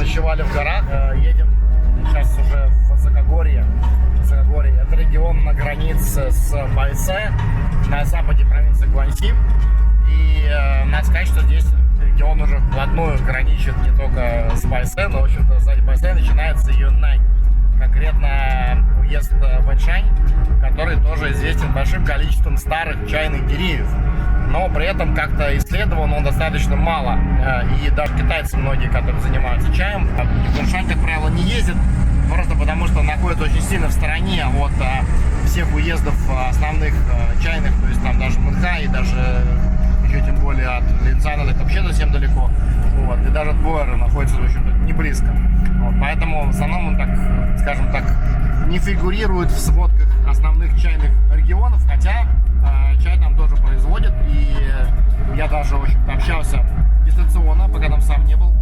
ночевали в горах. Едем сейчас уже в Высокогорье. Это регион на границе с Байсе, на западе провинции Гуанси. И надо сказать, что здесь регион уже вплотную граничит не только с Байсе, но, в общем-то, сзади Байсе начинается Юннань. Конкретно уезд Вэньшань, который тоже известен большим количеством старых чайных деревьев. Но при этом как-то исследован он достаточно мало. И даже китайцы многие, которые занимаются чаем, в Вэньшань, как правило, не ездят, просто потому что находится очень сильно в стороне от всех уездов основных чайных, то есть там даже Мэнхай, и даже еще тем более от Линцана, так вообще совсем далеко. Вот. И даже от Буэра находится, в общем-то, не близко. Вот. Поэтому в основном он, так, скажем так, не фигурирует в сводках основных чайных регионов, хотя чай там тоже производят. И я даже, в общем-то, общался дистанционно, пока там сам не был,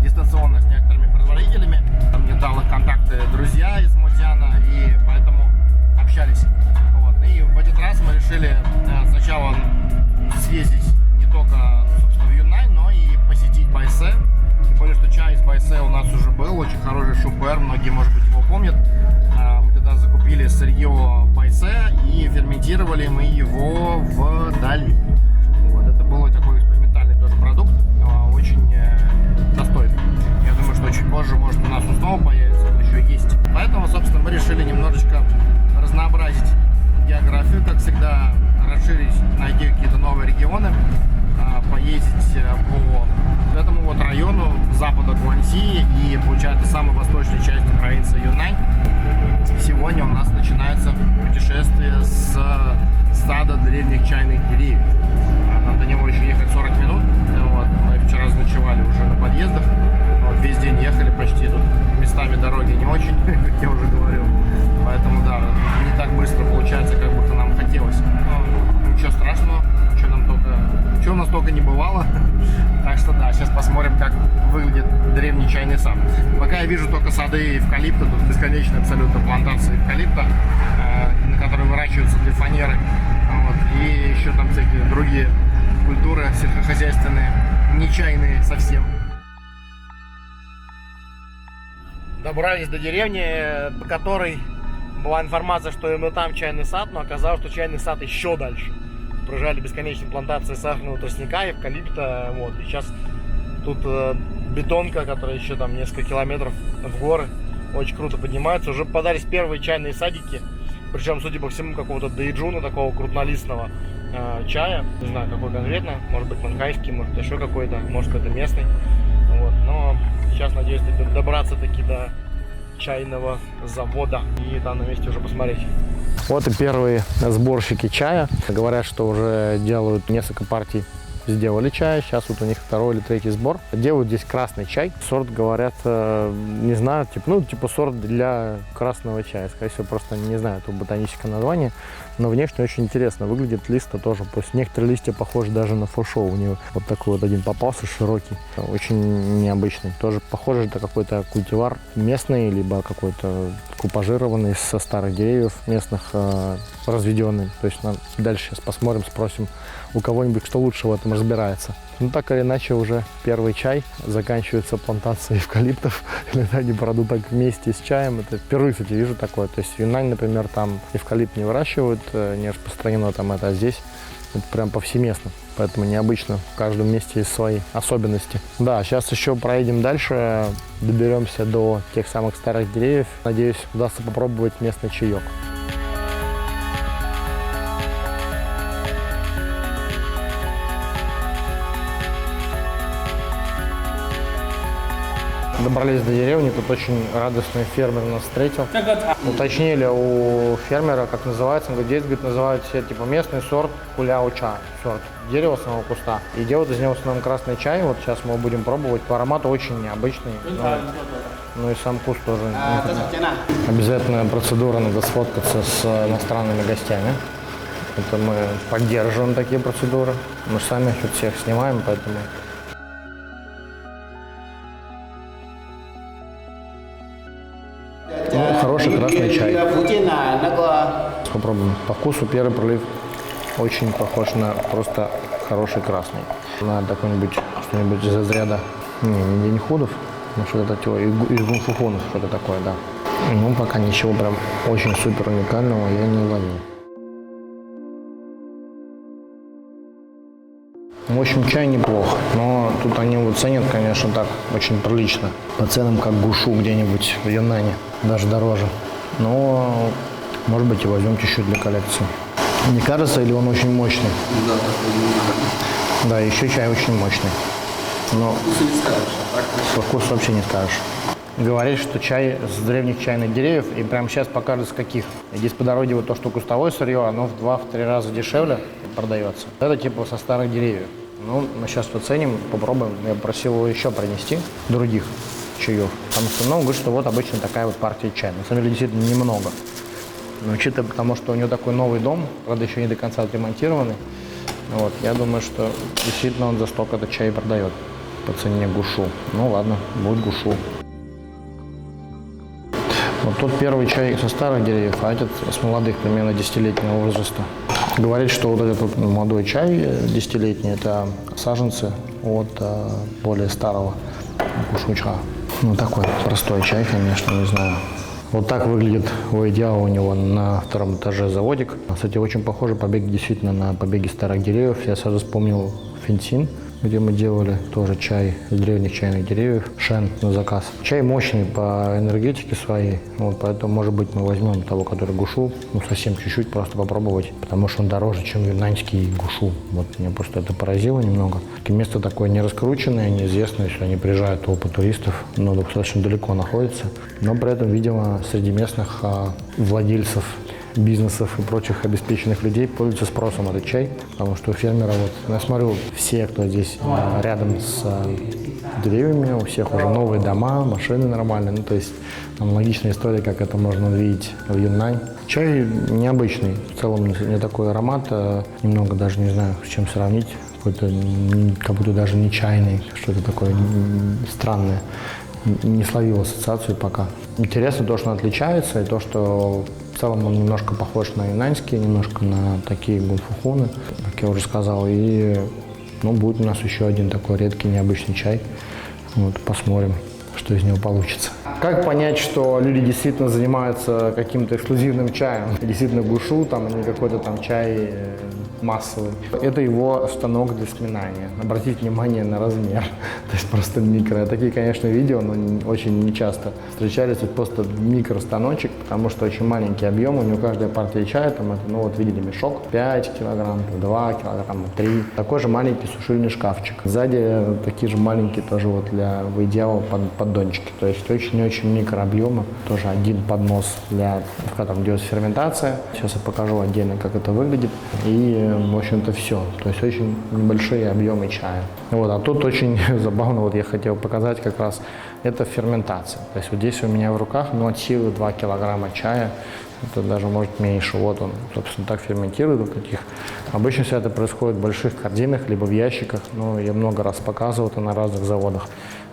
дистанционно с некоторыми производителями. Там мне дал их контакты друзья из Мудзяна, и поэтому общались. Вот. И в этот раз мы решили сначала съездить не только, собственно, в Юннань, но и посетить Байсе. Тем более, что чай из Байсе у нас уже был, очень хороший шупер, многие, может быть, его помнят. Мы тогда закупили сырье Байсе и ферментировали мы его в Дали. Вот. Это был такой экспериментальный тоже продукт, очень достойный. Я думаю, что чуть позже, может, у нас он снова появится, он еще есть. Поэтому, собственно, мы решили немножечко разнообразить географию, как всегда, расширить, найти какие-то новые регионы, поездить по этому вот району запада Гуанси и, получается, самой восточной части провинции Юннань. Сегодня у нас начинается путешествие с сада древних чайных деревьев. Нам до него еще ехать 40 минут. Вот. Мы вчера ночевали уже на подъездах. Вот. Весь день ехали почти. Тут местами дороги не очень, как я уже говорил. Поэтому, да, не так быстро получается, как бы нам хотелось. Но ничего страшного, чего у нас только не бывало. Так что, да, сейчас посмотрим, как выглядит древний чайный сад. Пока я вижу только сады эвкалипта, тут бесконечные абсолютно плантации эвкалипта, на которые выращиваются для фанеры. Вот. И еще там всякие другие культуры сельскохозяйственные, не чайные совсем. Добрались до деревни, по которой была информация, что именно там чайный сад, но оказалось, что чайный сад еще дальше. Проезжали бесконечные плантации сахарного тростника, эвкалипта. Вот. И сейчас тут бетонка, которая еще там несколько километров в горы, очень круто поднимается. Уже попадались первые чайные садики, причем, судя по всему, какого-то дэйджуна, такого крупнолистного чая. Не знаю, какой конкретно, может быть манхайский, может еще какой-то, может какой-то местный. Вот. Но сейчас надеюсь добраться таки до чайного завода и там на месте уже посмотреть. Вот и первые сборщики чая. Говорят, что уже делают несколько партий, сделали чая. Сейчас вот у них второй или третий сбор. Делают здесь красный чай. Сорт, говорят, не знаю, типа сорт для красного чая. Скорее всего, просто не знаю этого ботанического названия. Но внешне очень интересно выглядит. Лист тоже. Пусть некоторые листья похожи даже на фошоу. У него вот такой вот один попался широкий. Очень необычный. Тоже похоже, это какой-то культивар местный, либо какой-то купажированный со старых деревьев местных, разведенный. То есть дальше сейчас посмотрим, спросим у кого-нибудь, кто лучше в этом разбирается. Ну, так или иначе, уже первый чай, заканчивается плантация эвкалиптов. Иногда они продают так вместе с чаем. Это впервые, кстати, вижу такое. То есть в Юннань, например, там эвкалипт не выращивают, не распространено там это, а здесь это прям повсеместно. Поэтому необычно, в каждом месте есть свои особенности. Да, сейчас еще проедем дальше, доберемся до тех самых старых деревьев. Надеюсь, удастся попробовать местный чаек. Добрались до деревни, тут очень радостный фермер нас встретил. Уточнили у фермера, как называется. Он говорит, здесь, говорит, называют все типа местный сорт куляо-ча, сорт дерева самого куста. И делают из него в основном красный чай. Вот сейчас мы будем пробовать. По аромату очень необычный. Ну и сам вкус тоже. Обязательная процедура, надо сфоткаться с иностранными гостями. Это мы поддерживаем такие процедуры. Мы сами их всех снимаем, поэтому... Ну, хороший красный чай. Попробуем. По вкусу первый пролив очень похож на просто хороший красный. На какой-нибудь что-нибудь из разряда не худов, Ну, что-то из гунфухуна, что-то такое, да. Ну, пока ничего прям очень супер уникального я не уловил. В общем, чай неплох, но тут они его ценят, конечно, так очень прилично. По ценам, как Гушу где-нибудь в Юнане, даже дороже. Но, может быть, и возьмем чуть-чуть для коллекции. Не кажется, или он очень мощный? Да, еще чай очень мощный. Но по вкусу вообще не скажешь. Говорит, что чай с древних чайных деревьев, и прямо сейчас покажет с каких. Здесь по дороге вот то, что кустовое сырье, оно в 2-3 раза дешевле продается. Это типа со старых деревьев. Ну, мы сейчас оценим, попробуем. Я просил его еще принести других чаев. Потому что, он говорит, что вот обычно такая вот партия чая. На самом деле, действительно немного. Но учитывая, потому что у него такой новый дом, правда, еще не до конца отремонтированный, вот, я думаю, что действительно он за столько этот чай продает по цене Гушу. Ну ладно, будет Гушу. Вот тот первый чай со старых деревьев, а этот с молодых, примерно 10-летнего возраста. Говорит, что вот этот молодой чай 10-летний, это саженцы от более старого гушуча. Ну такой простой чай, конечно, не знаю. Вот так выглядит у Идеала у него на втором этаже заводик. Кстати, очень похожи побеги действительно на побеги старых деревьев. Я сразу вспомнил Финсин, где мы делали тоже чай из древних чайных деревьев, шен на заказ. Чай мощный по энергетике своей, вот, поэтому, может быть, мы возьмем того, который Гушу, ну, совсем чуть-чуть просто попробовать, потому что он дороже, чем юнаньский Гушу. Вот меня просто это поразило немного. Место такое не раскрученное, неизвестное, если они приезжают толпы туристов, но достаточно далеко находится, но при этом, видимо, среди местных владельцев бизнесов и прочих обеспеченных людей пользуется спросом этот чай, потому что у фермера, вот, я смотрю, все, кто здесь рядом с деревьями, у всех уже новые дома, машины нормальные, ну, то есть аналогичная история, как это можно увидеть в Юннань. Чай необычный, в целом не такой аромат, немного даже не знаю, с чем сравнить, какой-то, как будто даже не чайный, что-то такое странное. Не словил ассоциацию пока. Интересно то, что он отличается, и то, что в целом он немножко похож на юнаньские, немножко на такие гунфухуны, как я уже сказал. И ну, будет у нас еще один такой редкий, необычный чай. Вот, посмотрим, что из него получится. Как понять, что люди действительно занимаются каким-то эксклюзивным чаем? Действительно Гушу, там, а не какой-то там чай массовый. Это его станок для сминания. Обратите внимание на размер. То есть просто микро. Такие, конечно, видео, но очень нечасто встречались. Вот просто микростаночек, потому что очень маленький объем. У него каждая партия чая, там, это, ну вот видели мешок, 5 килограмм, 2 килограмма, 3. Такой же маленький сушильный шкафчик. Сзади такие же маленькие тоже вот для идеала поддончики. То есть очень-очень микрообъемы. Тоже один поднос для, когда там делается ферментация. Сейчас я покажу отдельно, как это выглядит. И в общем-то, все. То есть очень небольшие объемы чая. Вот, а тут очень забавно, вот я хотел показать как раз, это ферментация. То есть вот здесь у меня в руках, ну, от силы 2 килограмма чая, это даже может меньше. Вот он, собственно, так ферментирует вот таких. Обычно все это происходит в больших корзинах, либо в ящиках, но я много раз показывал это на разных заводах.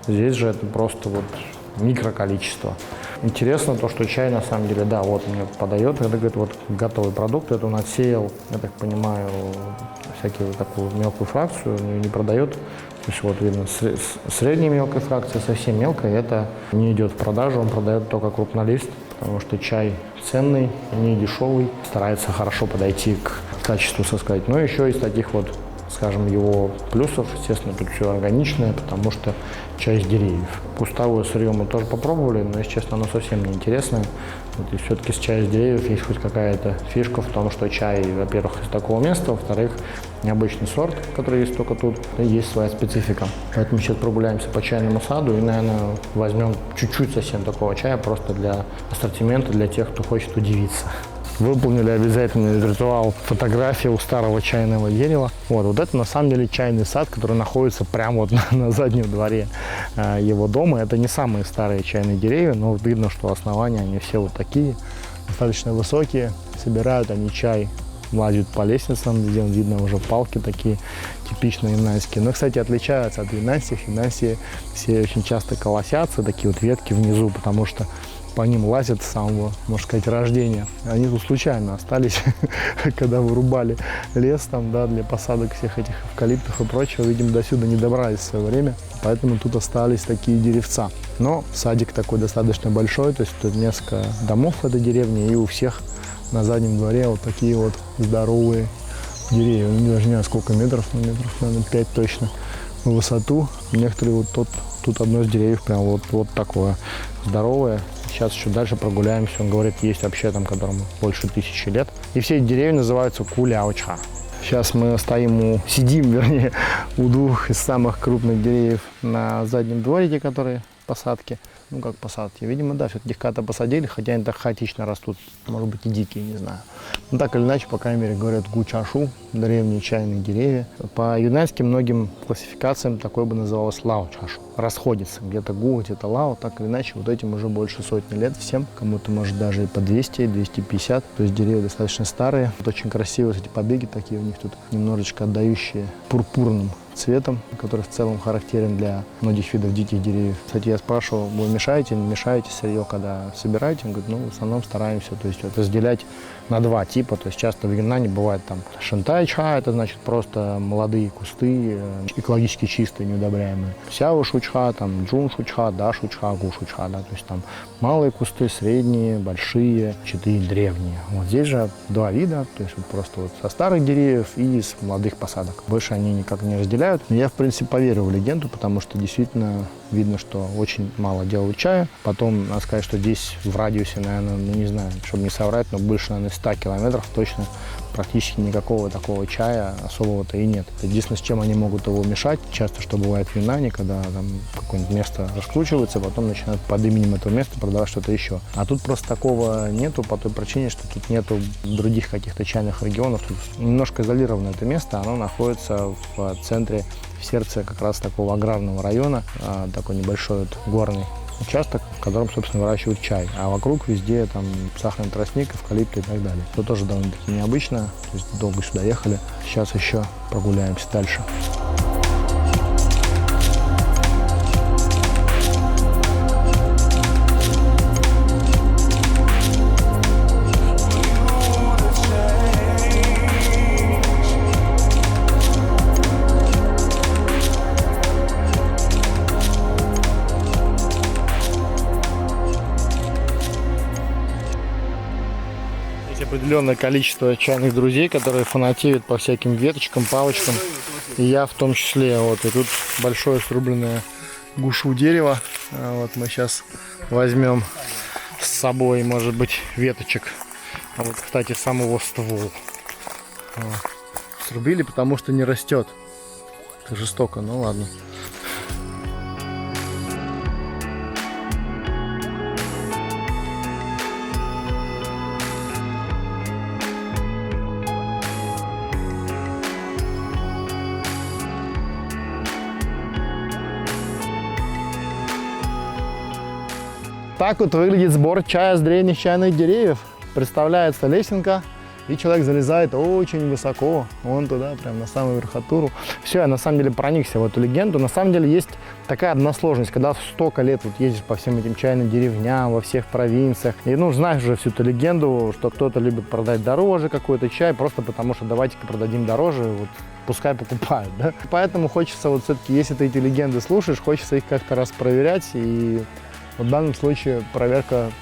Здесь же это просто вот микроколичество. Интересно то, что чай на самом деле, да, вот мне подает, это говорит, вот готовый продукт, это он отсеял, я так понимаю, всякую такую мелкую фракцию, не продает. То есть вот видно, средняя мелкая фракция, совсем мелкая, это не идет в продажу, он продает только крупнолист, потому что чай ценный, не дешевый, старается хорошо подойти к качеству, так сказать. Но еще из таких вот, скажем, его плюсов, естественно, тут все органичное, потому что чай из деревьев. Кустовое сырье мы тоже попробовали, но, если честно, оно совсем не интересное. Вот, и все-таки с чая из деревьев есть хоть какая-то фишка в том, что чай, во-первых, из такого места, во-вторых, необычный сорт, который есть только тут, и есть своя специфика. Поэтому сейчас прогуляемся по чайному саду и, наверное, возьмем чуть-чуть совсем такого чая, просто для ассортимента, для тех, кто хочет удивиться. Выполнили обязательный ритуал фотографии у старого чайного дерева. Вот это на самом деле чайный сад, который находится прямо вот на заднем дворе его дома. Это не самые старые чайные деревья, но видно, что основания они все вот такие, достаточно высокие. Собирают они чай, лазят по лестницам, где видно уже палки такие типично юнаньские. Но, кстати, отличаются от юнаньских. Юнаньские все очень часто колосятся, такие вот ветки внизу, потому что по ним лазят с самого, можно сказать, рождения. Они тут случайно остались, когда вырубали лес там, да, для посадок всех этих эвкалиптов и прочего. Видимо, до сюда не добрались в свое время, поэтому тут остались такие деревца. Но садик такой достаточно большой, то есть тут несколько домов в этой деревне, и у всех на заднем дворе вот такие вот здоровые деревья. Ну, даже не знаю, сколько метров, но метров, наверное, 5 точно в высоту. Некоторые вот тут одно из деревьев прям вот такое здоровое. Сейчас еще дальше прогуляемся. Он говорит, есть вообще там, которому больше 1000 лет. И все эти деревья называются куляуча. Сейчас мы сидим, вернее, у двух из самых крупных деревьев на заднем дворике, которые посадки. Ну, как посадки. Видимо, да, все-таки их когда-то посадили, хотя они так хаотично растут. Может быть, и дикие, не знаю. Но так или иначе, по крайней мере, говорят гучашу, древние чайные деревья. По юнаньским многим классификациям такое бы называлось лаучашу. Расходится. Где-то гу, где-то лао. Так или иначе, вот этим уже больше сотни лет всем. Кому-то, может, даже и по 200, 250. То есть деревья достаточно старые. Вот очень красивые эти побеги такие у них тут, немножечко отдающие пурпурным цветом, который в целом характерен для многих видов диких деревьев. Кстати, я спрашивал, вы мешаете, не мешаете сырье, когда собираете? Он говорит, ну, в основном стараемся, то есть вот, разделять на два типа. То есть часто в Юнане бывает там шинтай-ча, это значит просто молодые кусты, экологически чистые, неудобряемые. Сяо-шучха, там джун-шучха, да-шучха, гу-шучха, да, то есть там малые кусты, средние, большие, 4 древние. Вот здесь же два вида, то есть вот просто вот со старых деревьев и с молодых посадок. Больше они никак не разделяют. Но я, в принципе, поверил в легенду, потому что действительно видно, что очень мало делают чая. Потом, надо сказать, что здесь в радиусе, наверное, ну не знаю, чтобы не соврать, но больше, наверное, 100 километров точно практически никакого такого чая особого-то и нет. Единственное, с чем они могут его мешать, часто что бывает в Юнане, когда там какое-нибудь место раскручивается, потом начинают под именем этого места продавать что-то еще. А тут просто такого нету по той причине, что тут нету других каких-то чайных регионов. Тут немножко изолировано это место, оно находится в центре, в сердце как раз такого аграрного района, такой небольшой вот горный участок, в котором, собственно, выращивают чай. А вокруг везде там сахарный тростник, эвкалипты и так далее. Это тоже довольно-таки необычно. То есть долго сюда ехали. Сейчас еще прогуляемся дальше. Определенное количество чайных друзей, которые фанатеют по всяким веточкам, палочкам, и я в том числе. Вот, и тут большое срубленное гушу дерево. Вот мы сейчас возьмем с собой, может быть, веточек. А вот, кстати, сам его ствол. Срубили, потому что не растет. Это жестоко, ну ладно. Так вот выглядит сбор чая с древних чайных деревьев. Представляется лесенка, и человек залезает очень высоко, вон туда, прям на самую верхотуру. Все, я на самом деле проникся в эту легенду. На самом деле есть такая односложность, когда столько лет вот ездишь по всем этим чайным деревням, во всех провинциях, и ну знаешь уже всю эту легенду, что кто-то любит продать дороже какой-то чай, просто потому что давайте-ка продадим дороже, вот пускай покупают, да. Поэтому хочется вот все-таки, если ты эти легенды слушаешь, хочется их как-то раз проверять, и в данном случае проверка,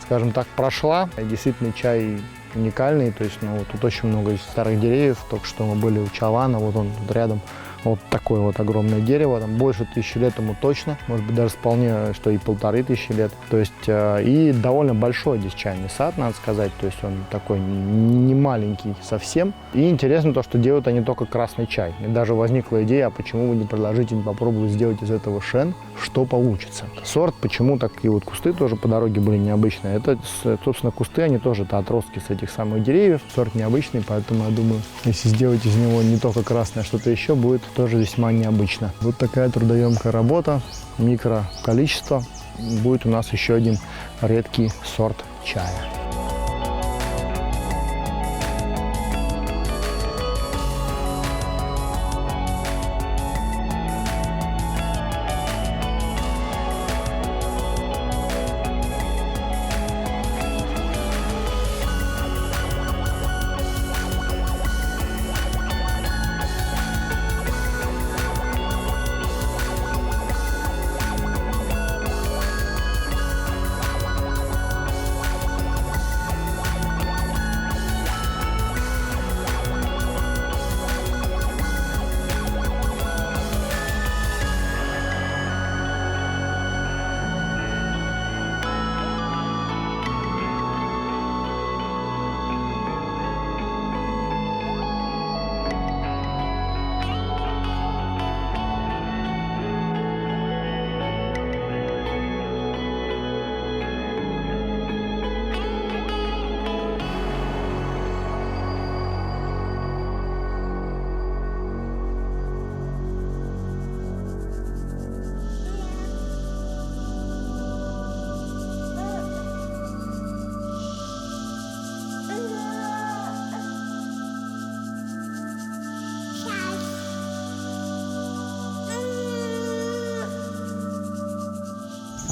скажем так, прошла. Действительно, чай уникальный, то есть, ну, вот тут очень много старых деревьев. Только что мы были у Чалана, вот он тут рядом. Вот такое вот огромное дерево, там больше 1000 лет ему точно, может быть даже вполне, что и 1500 лет. То есть и довольно большой здесь чайный сад, надо сказать, то есть он такой не маленький совсем. И интересно то, что делают они только красный чай. И даже возникла идея, а почему бы не предложить им попробовать сделать из этого шен, что получится. Сорт, почему такие вот кусты тоже по дороге были необычные. Это, собственно, кусты, они тоже это отростки с этих самых деревьев. Сорт необычный, поэтому я думаю, если сделать из него не только красное, а что-то еще, будет тоже весьма необычно. Вот такая трудоемкая работа, микро количество. Будет у нас еще один редкий сорт чая.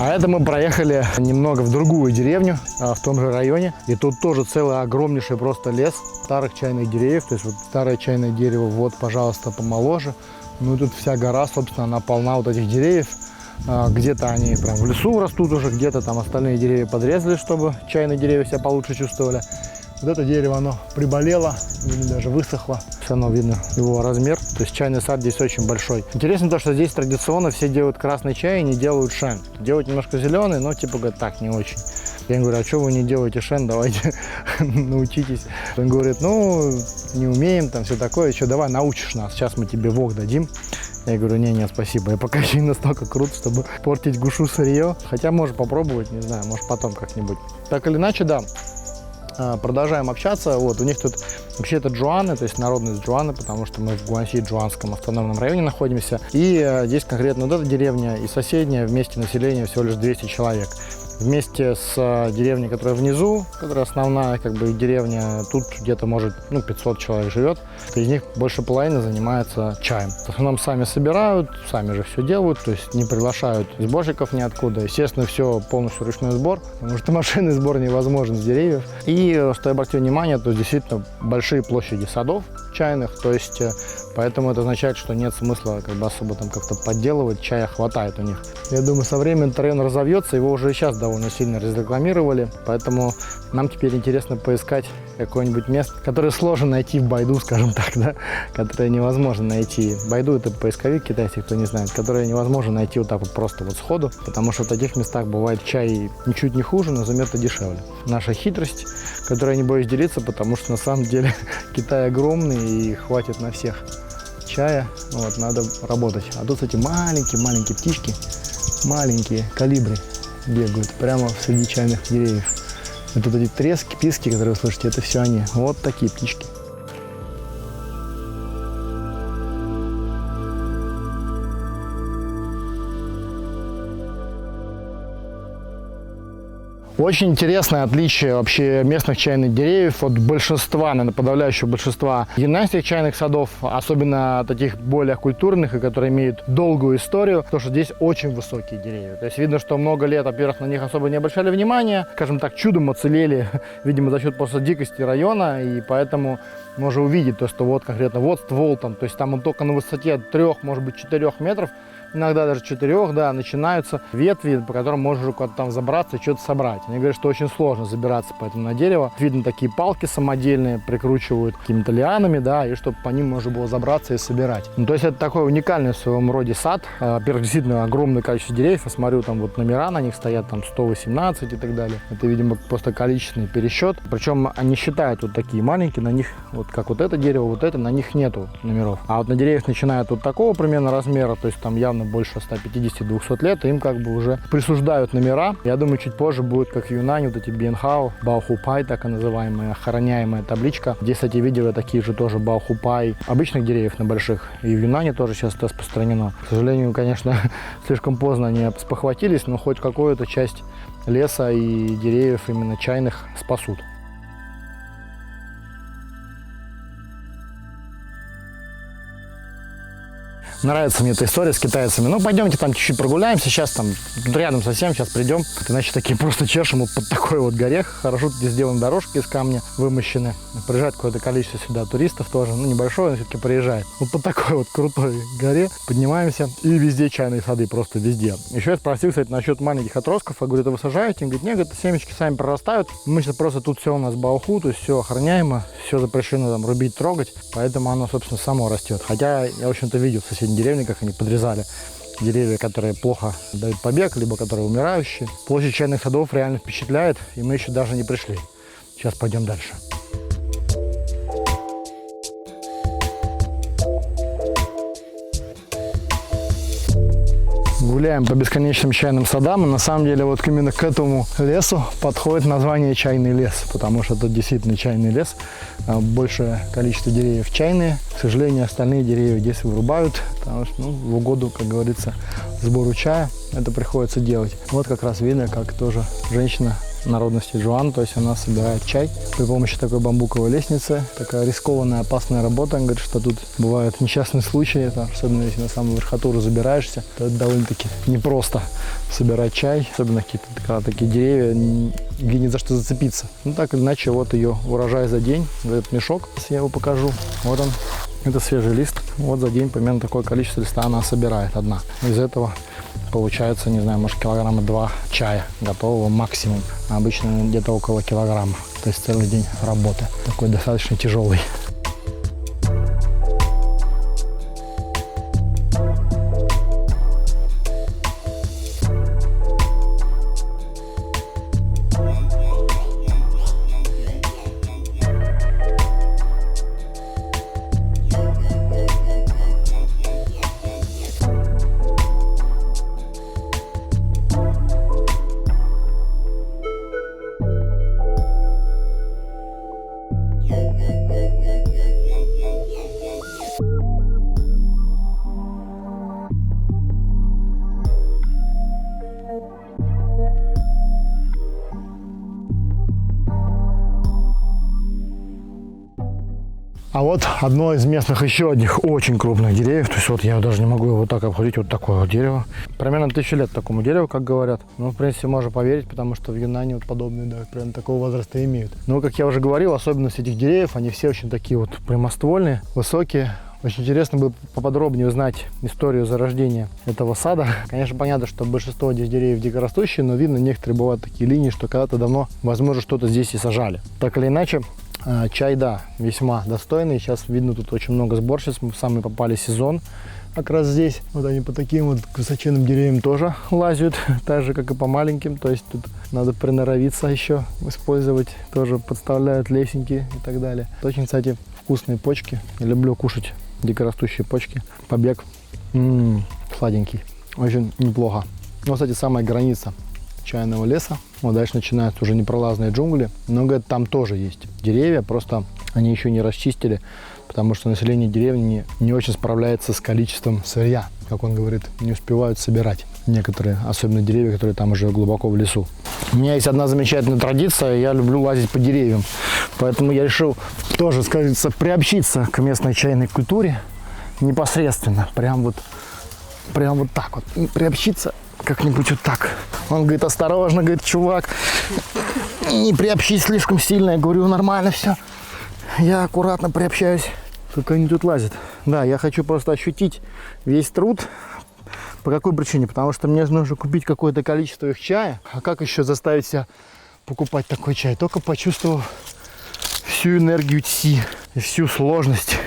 А это мы проехали немного в другую деревню, в том же районе. И тут тоже целый огромнейший просто лес старых чайных деревьев. То есть вот старое чайное дерево, вот, пожалуйста, помоложе. Ну и тут вся гора, собственно, она полна вот этих деревьев. Где-то они прям в лесу растут уже, где-то там остальные деревья подрезали, чтобы чайные деревья себя получше чувствовали. Вот это дерево, оно приболело или даже высохло. Все равно видно его размер. То есть чайный сад здесь очень большой. Интересно то, что здесь традиционно все делают красный чай и не делают шен. Делают немножко зеленый, но типа говорят, так, не очень. Я им говорю, а что вы не делаете шен, давайте научитесь. Он говорит, ну, не умеем, там все такое, что давай научишь нас, сейчас мы тебе вок дадим. Я говорю, не, спасибо, я пока еще не настолько крут, чтобы портить гушу сырье. Хотя можно попробовать, не знаю, может потом как-нибудь. Так или иначе, да. Продолжаем общаться. Вот у них тут вообще это джуаны, то есть народность джуаны, потому что мы в Гуанси, Джуанском автономном районе находимся. И здесь конкретно вот эта деревня и соседняя, вместе население всего лишь 200 человек. Вместе с деревней, которая внизу, которая основная как бы деревня, тут где-то может 500 человек живет. Из них больше половины занимается чаем. В основном сами собирают, сами же все делают, то есть не приглашают сборщиков ниоткуда. Естественно, все полностью ручной сбор, потому что машинный сбор невозможен с деревьев. И что я обратил внимание, то действительно большие площади садов чайных, то есть поэтому это означает, что нет смысла как бы особо там как-то подделывать, чая хватает у них. Я думаю, со временем этот район разовьется, его уже сейчас довольно сильно разрекламировали, поэтому нам теперь интересно поискать какое-нибудь место, которое сложно найти в Байду, скажем так, да, которое невозможно найти. Байду — это поисковик китайский, кто не знает, которое невозможно найти вот так вот просто вот сходу, потому что в таких местах бывает чай ничуть не хуже, но заметно дешевле. Наша хитрость, которой я не боюсь делиться, потому что на самом деле Китай огромный и хватит на всех чая, вот, надо работать. А тут эти маленькие птички, маленькие калибри бегают прямо среди чайных деревьев. И тут эти трески, писки, которые вы слышите, это все они. Вот такие птички. Очень интересное отличие вообще местных чайных деревьев от большинства, наверное, подавляющего большинства юнанских чайных садов, особенно таких более культурных и которые имеют долгую историю, то что здесь очень высокие деревья. То есть видно, что много лет, во-первых, на них особо не обращали внимания, скажем так, чудом уцелели, видимо, за счет просто дикости района, и поэтому можно увидеть то, что вот конкретно вот ствол там, то есть там он только на высоте 3, может быть 4 метров, иногда даже 4, да, начинаются ветви, по которым можно уже куда-то там забраться и что-то собрать. Они говорят, что очень сложно забираться поэтому на дерево. Видно, такие палки самодельные прикручивают какими-то лианами, да, и чтобы по ним можно было забраться и собирать. Ну, то есть это такой уникальный в своем роде сад. Во-первых, действительно огромное количество деревьев. Я смотрю, там вот номера на них стоят, там 118 и так далее. Это, видимо, просто количественный пересчет. Причем они считают вот такие маленькие, на них, вот как вот это дерево, вот это, на них нету номеров. А вот на деревьях начинают вот такого примерно размера, то есть там явно больше 150-200 лет, и им как бы уже присуждают номера. Я думаю, чуть позже будет, как в Юнане, вот эти Биенхау, Баохупай, так и называемая, охраняемая табличка. Здесь, кстати, видел я такие же тоже Баохупай обычных деревьев на больших. И в Юнане тоже сейчас это распространено. К сожалению, конечно, слишком поздно они спохватились, но хоть какую-то часть леса и деревьев именно чайных спасут. Нравится мне эта история с китайцами. Ну, пойдемте там чуть-чуть прогуляемся. Сейчас там рядом совсем, сейчас придем. Иначе такие просто чешем вот под такой вот горе. Хорошо тут сделаны дорожки из камня, вымощены. Приезжает какое-то количество сюда туристов тоже. Ну, небольшое, но все-таки приезжает. Вот по такой вот крутой горе поднимаемся. И везде чайные сады, просто везде. Еще я спросил, кстати, насчет маленьких отростков. Я говорю, это вы сажаете? Он говорит, нет, говорит, семечки сами прорастают. Мы сейчас просто тут все у нас баоху, то есть все охраняемо, все запрещено там рубить, трогать. Поэтому оно, собственно, само растет. Хотя я, в общем-то, видел в соседней деревне, как они подрезали деревья, которые плохо дают побег, либо которые умирающие. Площадь чайных садов реально впечатляет, и мы еще даже не пришли. Сейчас пойдем дальше. Гуляем по бесконечным чайным садам, и на самом деле вот именно к этому лесу подходит название чайный лес, потому что тут действительно чайный лес, большее количество деревьев чайные. К сожалению, остальные деревья здесь вырубают, потому что в угоду, как говорится, сбору чая это приходится делать. Вот как раз видно, как тоже женщина народности Джоан, то есть она собирает чай при помощи такой бамбуковой лестницы. Такая рискованная, опасная работа. Он говорит, что тут бывают несчастные случаи, это, особенно если на самую верхотуру забираешься, то это довольно-таки непросто собирать чай, особенно когда такие деревья, где не за что зацепиться. Ну так или иначе, вот ее урожай за день, этот мешок, если я его покажу, вот он. Это свежий лист. Вот за день примерно такое количество листа она собирает одна. Из этого получается, не знаю, может килограмма 2 чая готового максимум. А обычно где-то около килограмма. То есть целый день работы. Такой достаточно тяжелый. А вот одно из местных еще одних очень крупных деревьев. То есть вот я даже не могу его так обходить. Вот такое вот дерево. Примерно 1000 лет такому дереву, как говорят. Ну, в принципе, можно поверить, потому что в Юнане вот подобные, да, примерно такого возраста имеют. Но, как я уже говорил, особенность этих деревьев, они все очень такие вот прямоствольные, высокие. Очень интересно было поподробнее узнать историю зарождения этого сада. Конечно, понятно, что большинство этих деревьев дикорастущие, но видно, некоторые бывают такие линии, что когда-то давно, возможно, что-то здесь и сажали. Так или иначе, чай, да, весьма достойный. Сейчас видно, тут очень много сборщиц. Мы сами попали в сезон как раз здесь. Вот они по таким вот высоченным деревьям тоже лазят, так же, как и по маленьким. То есть тут надо приноровиться еще, использовать. Тоже подставляют лесенки и так далее. Очень, кстати, вкусные почки. Я люблю кушать дикорастущие почки. Побег сладенький. Очень неплохо. Ну, кстати, самая граница чайного леса. Вот дальше начинаются уже непролазные джунгли. Но, говорят, там тоже есть деревья, просто они еще не расчистили, потому что население деревни не очень справляется с количеством сырья. Как он говорит, не успевают собирать некоторые, особенно деревья, которые там уже глубоко в лесу. У меня есть одна замечательная традиция, я люблю лазить по деревьям. Поэтому я решил тоже, скажется, приобщиться к местной чайной культуре непосредственно. Прям вот так вот. Приобщиться как-нибудь вот так. Он говорит, осторожно, говорит, чувак, не приобщись слишком сильно. Я говорю, нормально все. Я аккуратно приобщаюсь. Только они тут лазят. Да, я хочу просто ощутить весь труд. По какой причине? Потому что мне нужно купить какое-то количество их чая. А как еще заставить себя покупать такой чай? Только почувствовав всю энергию Ци и всю сложность,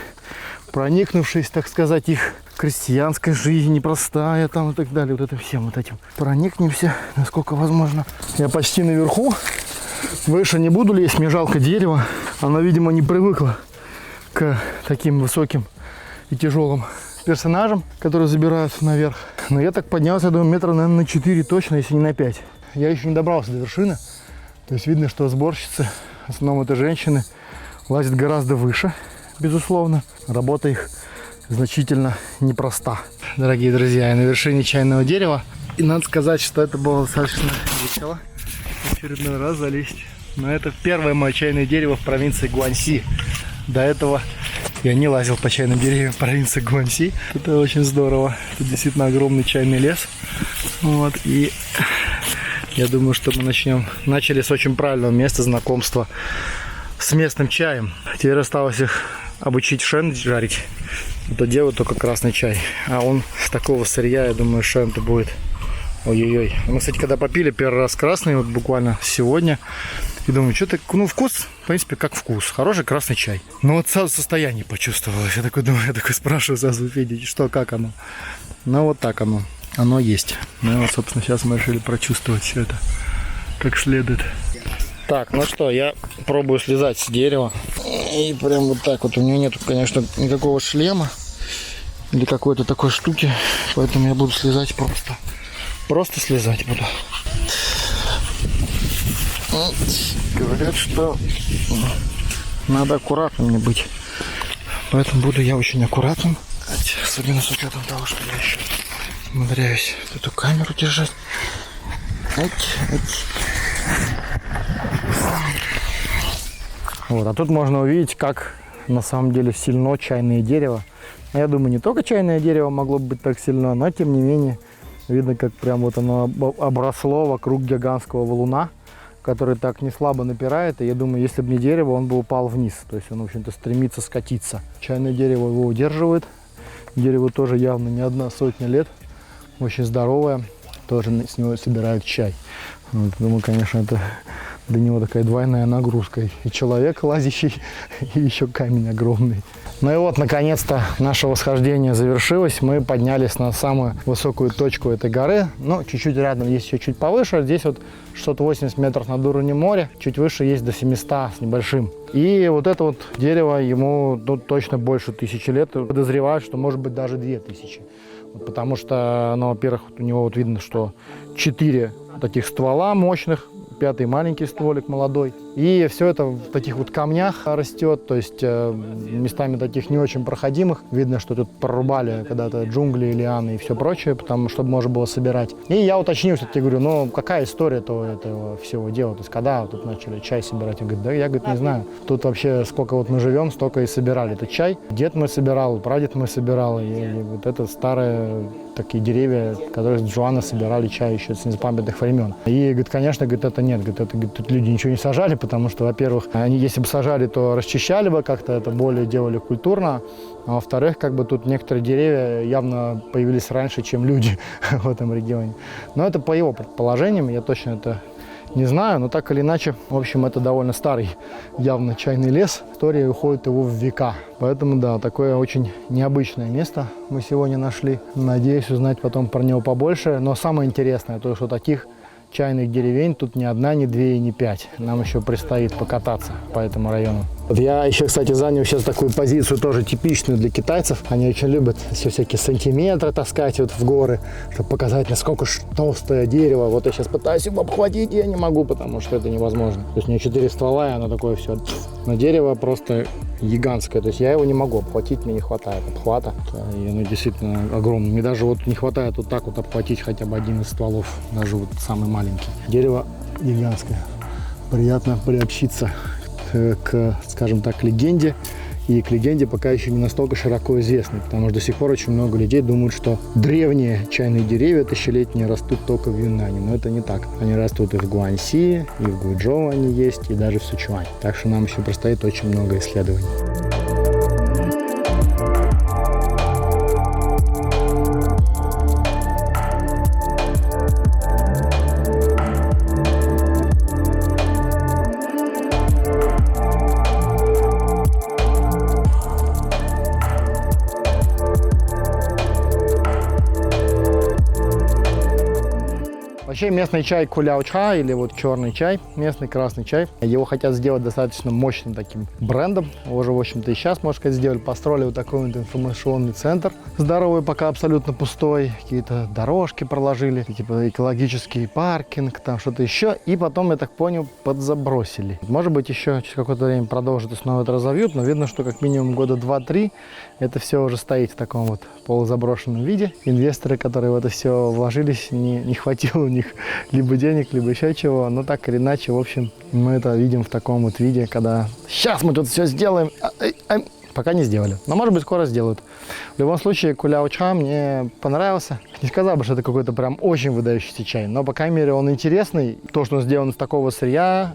проникнувшись, так сказать, их крестьянской жизни, непростая там и так далее. Вот это всем вот этим проникнемся, насколько возможно. Я почти наверху. Выше не буду лезть, мне жалко дерево. Оно, видимо, не привыкло к таким высоким и тяжелым персонажам, которые забираются наверх. Но я так поднялся, я думаю, метра, наверное, на 4 точно, если не на 5. Я еще не добрался до вершины. То есть видно, что сборщицы, в основном это женщины, лазят гораздо выше, безусловно. Работа их значительно непроста. Дорогие друзья, я на вершине чайного дерева. И надо сказать, что это было достаточно весело. В очередной раз залезть. Но это первое мое чайное дерево в провинции Гуанси. До этого я не лазил по чайным деревьям в провинции Гуанси. Это очень здорово. Тут действительно огромный чайный лес. Вот. И я думаю, что мы начали с очень правильного места знакомства с местным чаем. Теперь осталось их обучить шен жарить. Это делают только красный чай. А он с такого сырья, я думаю, шен-то будет. Ой-ой-ой. Мы, кстати, когда попили первый раз красный, вот буквально сегодня, и думаю, что-то, ну, вкус, в принципе, как вкус. Хороший красный чай. Но вот сразу состояние почувствовалось. Я такой думаю, спрашиваю сразу, видите, что, как оно. Ну, вот так оно есть. Ну, вот, собственно, сейчас мы решили прочувствовать все это как следует. Так, ну что, я пробую слезать с дерева. И прям вот так вот. У меня нету, конечно, никакого шлема или какой-то такой штуки. Поэтому я буду слезать просто. Просто слезать буду. Вот. Говорят, что надо аккуратным мне быть. Поэтому буду я очень аккуратным. Особенно с учетом того, что я еще умудряюсь эту камеру держать. Вот. А тут можно увидеть, как на самом деле сильно чайное дерево. Я думаю, не только чайное дерево могло бы быть так сильно, но тем не менее видно, как прям вот оно обросло вокруг гигантского валуна, который так не слабо напирает. И я думаю, если бы не дерево, он бы упал вниз. То есть он, в общем-то, стремится скатиться. Чайное дерево его удерживает. Дерево тоже явно не 100 лет. Очень здоровое. Тоже с него собирают чай. Вот, думаю, конечно, это для него такая двойная нагрузка. И человек лазящий, и еще камень огромный. Ну и вот, наконец-то, наше восхождение завершилось. Мы поднялись на самую высокую точку этой горы. Ну, чуть-чуть рядом есть еще чуть повыше. Здесь вот 680 метров над уровнем моря. Чуть выше есть до 700 с небольшим. И вот это вот дерево, ему точно больше 1000 лет. Подозревают, что может быть даже 2000. Потому что, ну, во-первых, у него вот видно, что 4 таких ствола мощных, 5-й маленький стволик молодой. И все это в таких вот камнях растет, то есть местами таких не очень проходимых. Видно, что тут прорубали когда-то джунгли, лианы и все прочее, потому чтобы можно было собирать. И я уточнил, что я говорю, ну какая история-то этого всего дела? То есть когда тут начали чай собирать? Он говорит, да я, говорит, не знаю. Тут вообще сколько вот мы живем, столько и собирали этот чай. Дед мой собирал, прадед мой собирал. И вот это старые такие деревья, которые с Джоанна собирали чай еще с незапамятных времен. И, говорит, конечно, говорит, это нет, говорит, это, говорит, тут люди ничего не сажали, потому что, во-первых, они, если бы сажали, то расчищали бы как-то, это более делали культурно, а во-вторых, как бы тут некоторые деревья явно появились раньше, чем люди в этом регионе. Но это по его предположениям, я точно это не знаю, но так или иначе, в общем, это довольно старый, явно чайный лес. История уходит его в века. Поэтому, да, такое очень необычное место мы сегодня нашли. Надеюсь узнать потом про него побольше. Но самое интересное, то, что таких чайных деревень тут ни одна, ни две и ни 5. Нам еще предстоит покататься по этому району. Вот я еще, кстати, занял сейчас такую позицию, тоже типичную для китайцев. Они очень любят все всякие сантиметры таскать вот в горы, чтобы показать, насколько толстое дерево. Вот я сейчас пытаюсь его обхватить, я не могу, потому что это невозможно. То есть у него 4 ствола, и оно такое все. Но дерево просто гигантское. То есть я его не могу обхватить, мне не хватает обхвата. И оно действительно огромное. Мне даже вот не хватает вот так вот обхватить хотя бы один из стволов, даже вот самый маленький. Дерево гигантское. Приятно приобщиться к, скажем так, легенде. И к легенде пока еще не настолько широко известной, потому что до сих пор очень много людей думают, что древние чайные деревья тысячелетние растут только в Юннане. Но это не так. Они растут и в Гуаньси, и в Гуйчжоу они есть, и даже в Сычуань. Так что нам еще предстоит очень много исследований. Вообще местный чай куляучха, или вот черный чай, местный красный чай, его хотят сделать достаточно мощным таким брендом. Его же, в общем-то, и сейчас, можно сказать, сделали, построили вот такой вот информационный центр. Здоровый, пока абсолютно пустой. Какие-то дорожки проложили, типа экологический паркинг, там что-то еще. И потом, я так понял, подзабросили. Может быть, еще через какое-то время продолжат и снова это разовьют, но видно, что как минимум года 2-3 это все уже стоит в таком вот полузаброшенном виде. Инвесторы, которые в это все вложились, не хватило у них либо денег, либо еще чего. Но так или иначе, в общем, мы это видим в таком вот виде, когда сейчас мы тут все сделаем, пока не сделали. Но, может быть, скоро сделают. В любом случае, куляучха мне понравился. Не сказал бы, что это какой-то прям очень выдающийся чай, но, по крайней мере, он интересный. То, что он сделан из такого сырья,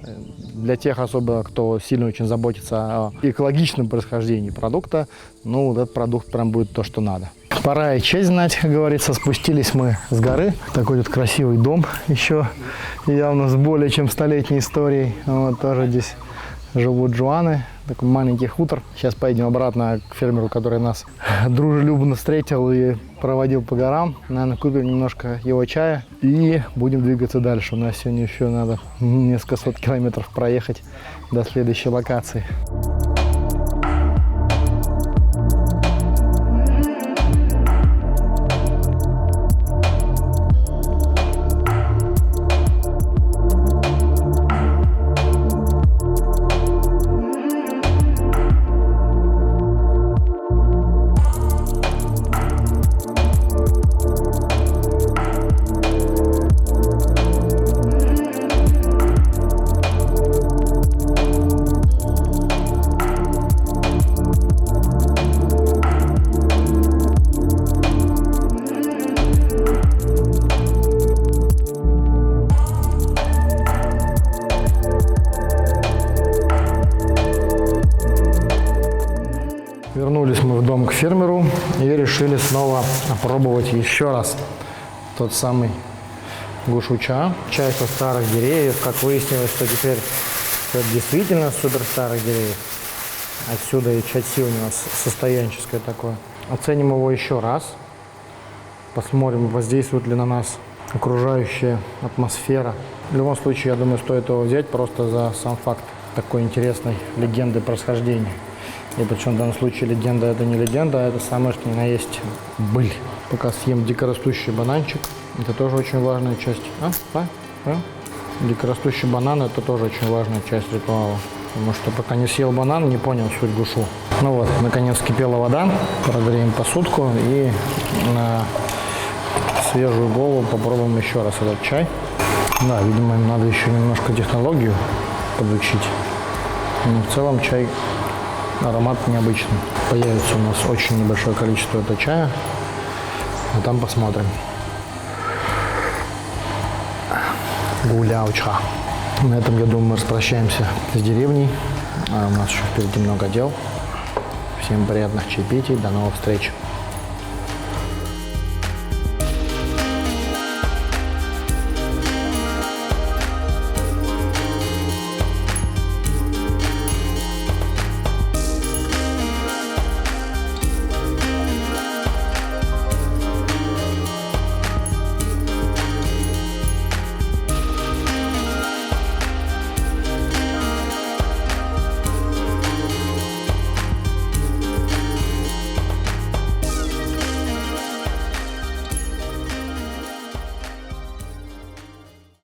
для тех особо, кто сильно очень заботится о экологичном происхождении продукта, ну, вот этот продукт прям будет то, что надо. Пора и честь знать, как говорится. Спустились мы с горы. Такой тут красивый дом еще, явно с более чем 100-летней историей. Вот тоже здесь живут джуаны. Такой маленький хутор. Сейчас поедем обратно к фермеру, который нас дружелюбно встретил и проводил по горам. Наверное, купим немножко его чая и будем двигаться дальше. У нас сегодня еще надо несколько сот километров проехать до следующей локации. Вернулись мы в дом к фермеру и решили снова опробовать еще раз тот самый гушу-ча. Чай со старых деревьев. Как выяснилось, что теперь это действительно супер старых деревьев. Отсюда и чати у него состоянческое такое. Оценим его еще раз. Посмотрим, воздействует ли на нас окружающая атмосфера. В любом случае, я думаю, стоит его взять просто за сам факт такой интересной легенды происхождения. И причем в данном случае легенда это не легенда, а это самое что ни на есть быль. Пока съем дикорастущий бананчик. Это тоже очень важная часть. Дикорастущий банан это тоже очень важная часть ритуала. Потому что пока не съел банан, не понял суть гушу. Ну вот, наконец кипела вода. Прогреем посудку и на свежую голову попробуем еще раз этот чай. Да, видимо, им надо еще немножко технологию подучить. Но в целом чай, аромат необычный. Появится у нас очень небольшое количество этого чая. А там посмотрим. Гуляуча. На этом, я думаю, мы распрощаемся с деревней. А у нас еще впереди много дел. Всем приятных чаепитий. До новых встреч.